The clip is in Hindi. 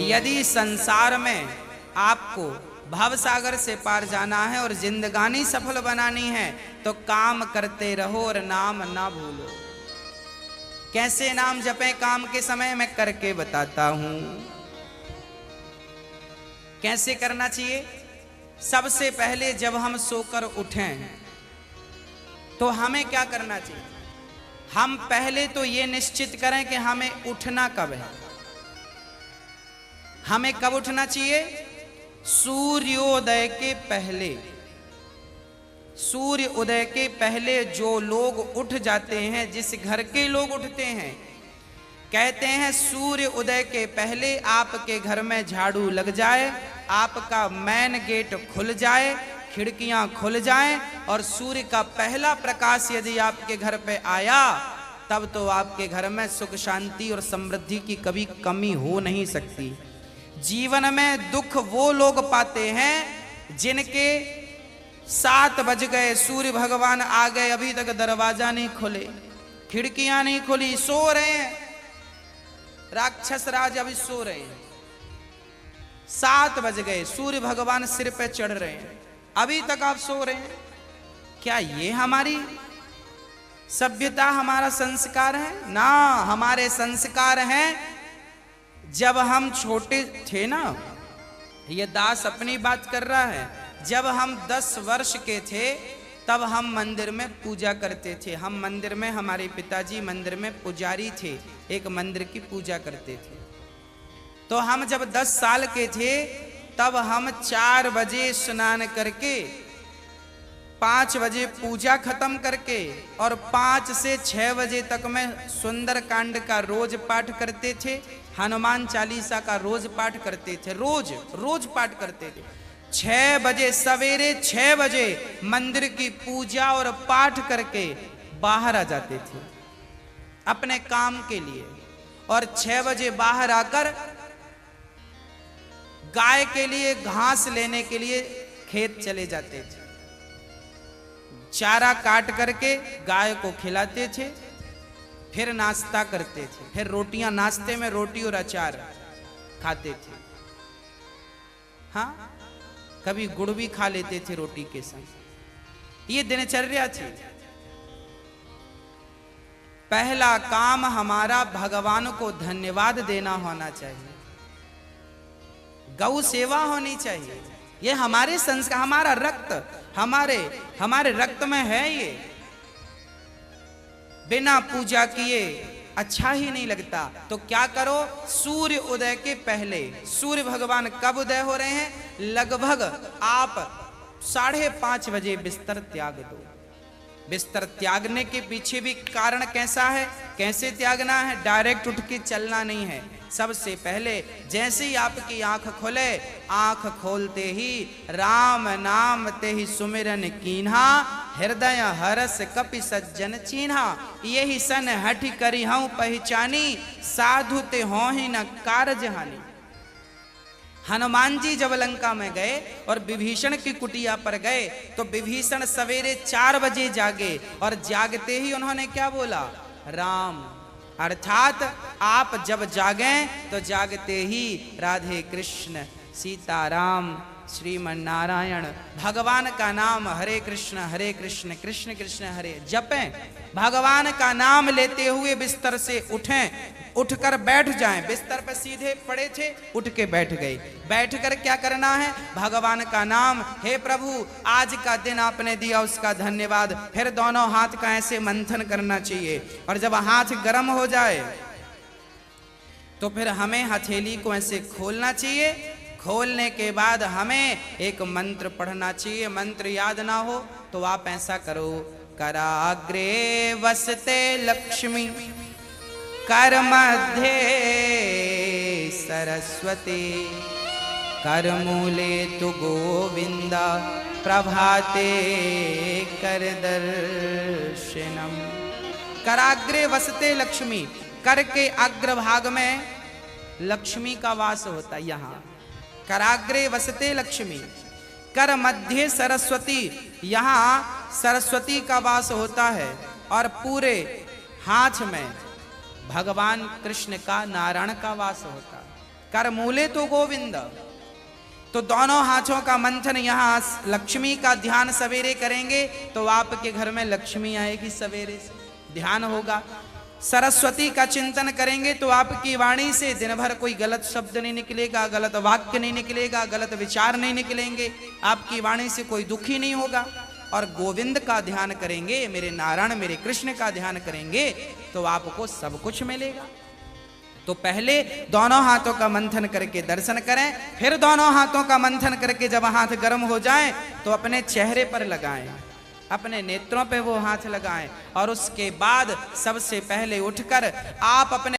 यदि संसार में आपको भवसागर से पार जाना है और जिंदगानी सफल बनानी है तो काम करते रहो और नाम ना भूलो। कैसे नाम जपें काम के समय, मैं करके बताता हूं। कैसे करना चाहिए? सबसे पहले जब हम सोकर उठें तो हमें क्या करना चाहिए? हम पहले तो ये निश्चित करें कि हमें उठना कब है। हमें कब उठना चाहिए? सूर्योदय के पहले। सूर्य उदय के पहले जो लोग उठ जाते हैं, जिस घर के लोग उठते हैं, कहते हैं सूर्य उदय के पहले आपके घर में झाड़ू लग जाए, आपका मेन गेट खुल जाए, खिड़कियां खुल जाएं और सूर्य का पहला प्रकाश यदि आपके घर पे आया तब तो आपके घर में सुख शांति और समृद्धि की कभी कमी हो नहीं सकती। जीवन में दुख वो लोग पाते हैं जिनके 7 बज गए, सूर्य भगवान आ गए, अभी तक दरवाजा नहीं खुले, खिड़कियां नहीं खुली, सो रहे हैं, राक्षस राज अभी सो रहे हैं। 7 बज गए, सूर्य भगवान सिर पे चढ़ रहे हैं, अभी तक आप सो रहे हैं। क्या ये हमारी सभ्यता, हमारा संस्कार है? ना, हमारे संस्कार हैं जब हम छोटे थे ना, ये दास अपनी बात कर रहा है, जब हम 10 वर्ष के थे तब हम मंदिर में पूजा करते थे। हम मंदिर में, हमारे पिताजी मंदिर में पुजारी थे, एक मंदिर की पूजा करते थे। तो हम जब 10 साल के थे तब हम 4 बजे स्नान करके 5 बजे पूजा खत्म करके और 5 से 6 बजे तक में सुंदर कांड का रोज पाठ करते थे, हनुमान चालीसा का रोज पाठ करते थे, रोज पाठ करते थे। 6 बजे, सवेरे 6 बजे मंदिर की पूजा और पाठ करके बाहर आ जाते थे अपने काम के लिए, और 6 बजे बाहर आकर गाय के लिए घास लेने के लिए खेत चले जाते थे। चारा काट करके गाय को खिलाते थे, फिर नाश्ता करते थे, फिर रोटियां, नाश्ते में रोटी और अचार खाते थे। हाँ, कभी गुड़ भी खा लेते थे रोटी के संग। ये दिनचर्या थी। पहला काम हमारा भगवान को धन्यवाद देना होना चाहिए, गौ सेवा होनी चाहिए। ये हमारे संस्कार, हमारा रक्त, हमारे रक्त में है ये। बिना पूजा किए अच्छा ही नहीं लगता। तो क्या करो? सूर्य उदय के पहले, सूर्य भगवान कब उदय हो रहे हैं? लगभग आप 5:30 बजे बिस्तर त्याग दो। बिस्तर त्यागने के पीछे भी कारण कैसा है, कैसे त्यागना है? डायरेक्ट उठ के चलना नहीं है। सबसे पहले जैसे ही आपकी आंख खुले, आंख खोलते ही राम नाम ते ही सुमिरन कीन्हा, हृदय हरस कपि सज्जन चीन्हा, यही सन हठि करी हूं पहचानी, साधु ते हो ही न कारज हानि। हनुमान जी जब लंका में गए और विभीषण की कुटिया पर गए तो विभीषण सवेरे 4 बजे जागे और जागते ही उन्होंने क्या बोला? राम। अर्थात आप जब जागें तो जागते ही राधे कृष्ण, सीताराम, श्रीमन नारायण, भगवान का नाम हरे कृष्ण कृष्ण कृष्ण हरे जपें। भगवान का नाम लेते हुए बिस्तर से उठें, उठकर बैठ जाएं। बिस्तर पर सीधे पड़े थे, उठ के बैठ गए। बैठकर क्या करना है? भगवान का नाम, हे प्रभु आज का दिन आपने दिया उसका धन्यवाद। फिर दोनों हाथ का ऐसे मंथन करना चाहिए, और जब हाथ गर्म हो जाए तो फिर हमें हथेली को ऐसे खोलना चाहिए। खोलने के बाद हमें एक मंत्र पढ़ना चाहिए। मंत्र याद ना हो तो आप ऐसा करो, कराग्रे वसते लक्ष्मी, कर मध्य सरस्वती, कर मूले तु गोविंदा, प्रभाते कर दर्शनम। कराग्रे वसते लक्ष्मी, कर के अग्रभाग में लक्ष्मी का वास होता है। यहाँ कराग्रे वसते लक्ष्मी, कर मध्य सरस्वती, यहाँ सरस्वती का वास होता है, और पूरे हाथ में भगवान कृष्ण का, नारायण का वास होता है। कर मूले तो गोविंद। तो दोनों हाथों का मंथन, यहां लक्ष्मी का ध्यान सवेरे करेंगे तो आपके घर में लक्ष्मी आएगी, सवेरे से ध्यान होगा। सरस्वती का चिंतन करेंगे तो आपकी वाणी से दिन भर कोई गलत शब्द नहीं निकलेगा, गलत वाक्य नहीं निकलेगा, गलत विचार नहीं निकलेंगे, आपकी वाणी से कोई दुखी नहीं होगा। और गोविंद का ध्यान करेंगे, मेरे नारायण मेरे कृष्ण का ध्यान करेंगे तो आपको सब कुछ मिलेगा। तो पहले दोनों हाथों का मंथन करके दर्शन करें, फिर दोनों हाथों का मंथन करके जब हाथ गर्म हो जाए तो अपने चेहरे पर लगाएं, अपने नेत्रों पे वो हाथ लगाएं। और उसके बाद सबसे पहले उठकर आप अपने